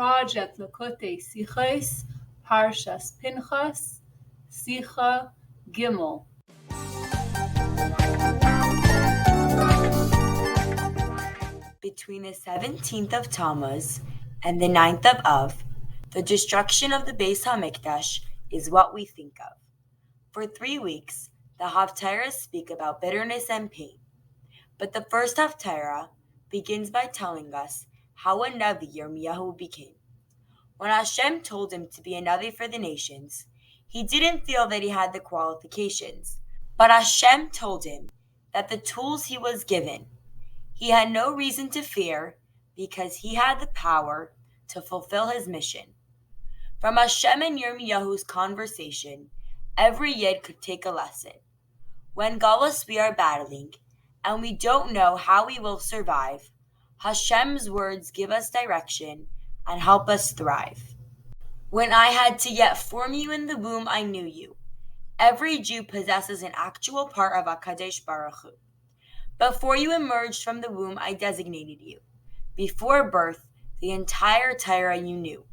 Project Lakotei Sichos, Parshas Pinchas, Sicha Gimel. Between the 17th of Tammuz and the 9th of Av, the destruction of the Beis HaMikdash is what we think of. For 3 weeks, the Haftarahs speak about bitterness and pain. But the first Haftarah begins by telling us how a Navi Yirmiyahu became. When Hashem told him to be a Navi for the nations, he didn't feel that he had the qualifications. But Hashem told him that the tools he was given, he had no reason to fear because he had the power to fulfill his mission. From Hashem and Yirmiyahu's conversation, every Yid could take a lesson. When Galus we are battling, and we don't know how we will survive, Hashem's words give us direction and help us thrive. When I had to yet form you in the womb, I knew you. Every Jew possesses an actual part of HaKadosh Baruch Hu. Before you emerged from the womb, I designated you. Before birth, the entire Torah you knew.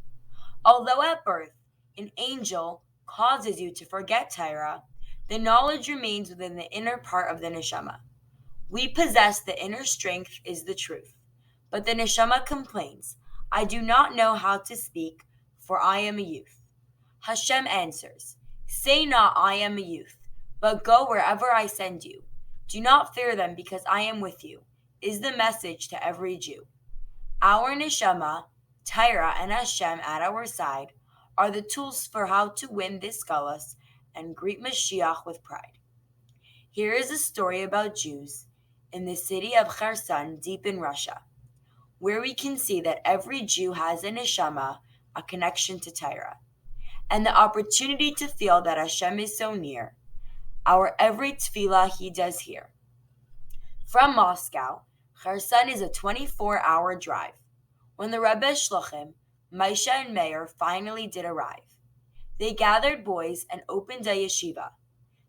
Although at birth, an angel causes you to forget Torah, the knowledge remains within the inner part of the neshama. We possess the inner strength is the truth. But the neshama complains, I do not know how to speak, for I am a youth. Hashem answers, say not I am a youth, but go wherever I send you. Do not fear them because I am with you, is the message to every Jew. Our neshama, Torah, and Hashem at our side are the tools for how to win this galus and greet Mashiach with pride. Here is a story about Jews in the city of Kherson, deep in Russia, where we can see that every Jew has a neshama, a connection to Torah, and the opportunity to feel that Hashem is so near. Our every tefillah he does here. From Moscow, Kherson is a 24-hour drive. When the Rebbe Shluchim, Moshe and Meir finally did arrive, they gathered boys and opened a yeshiva.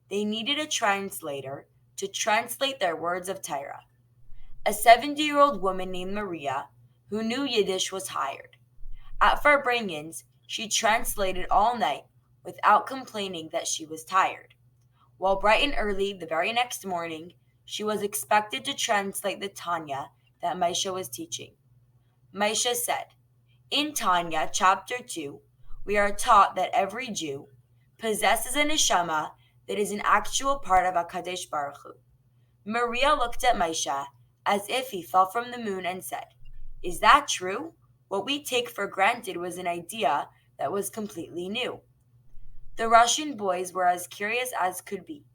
They needed a translator to translate their words of Torah. A 70-year-old woman named Maria, who knew Yiddish, was hired. At Farbrengens, she translated all night without complaining that she was tired. While bright and early the very next morning, she was expected to translate the Tanya that Moshe was teaching. Moshe said, in Tanya, chapter 2, we are taught that every Jew possesses a neshama that is an actual part of HaKadosh Baruch Hu. Maria looked at Moshe as if he fell from the moon and said, is that true? What we take for granted was an idea that was completely new. The Russian boys were as curious as could be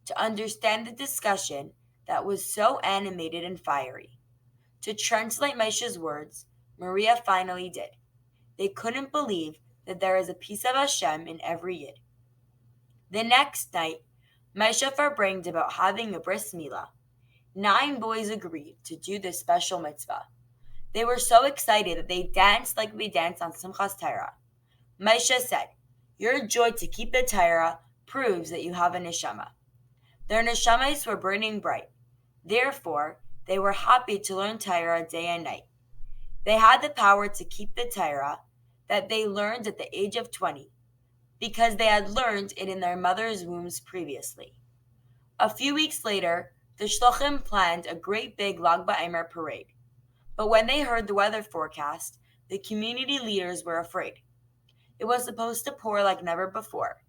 to understand the discussion that was so animated and fiery. To translate Moshe's words, Maria finally did. They couldn't believe that there is a piece of Hashem in every Yid. The next night, Moshe farbrenged about having a bris milah. 9 boys agreed to do this special mitzvah. They were so excited that they danced like we dance on Simchas Torah. Moshe said, your joy to keep the Torah proves that you have a neshama. Their neshamas were burning bright. Therefore, they were happy to learn Torah day and night. They had the power to keep the Torah that they learned at the age of 20, because they had learned it in their mother's wombs previously. A few weeks later, the Shluchim planned a great big Lag BaOmer parade. But when they heard the weather forecast, the community leaders were afraid. It was supposed to pour like never before.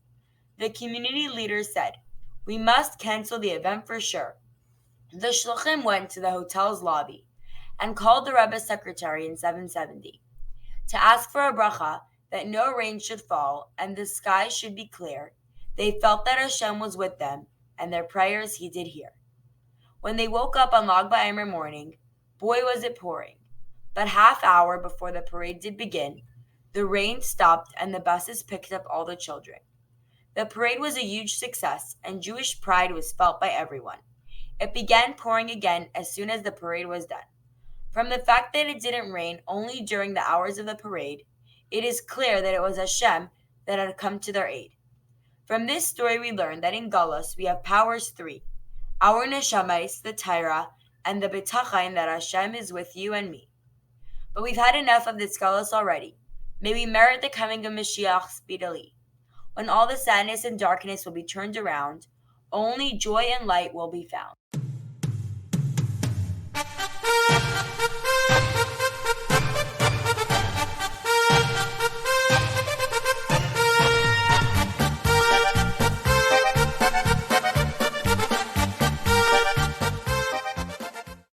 The community leaders said, we must cancel the event for sure. The Shluchim went to the hotel's lobby and called the Rebbe's secretary in 770 to ask for a bracha that no rain should fall and the sky should be clear. They felt that Hashem was with them and their prayers he did hear. When they woke up on Lag BaOmer morning, boy was it pouring. But half hour before the parade did begin, the rain stopped and the buses picked up all the children. The parade was a huge success and Jewish pride was felt by everyone. It began pouring again as soon as the parade was done. From the fact that it didn't rain only during the hours of the parade, it is clear that it was Hashem that had come to their aid. From this story we learn that in Galus we have powers 3, our neshamas, the Torah, and the bitachon that Hashem is with you and me. But we've had enough of this galus already. May we merit the coming of Mashiach speedily. When all the sadness and darkness will be turned around, only joy and light will be found.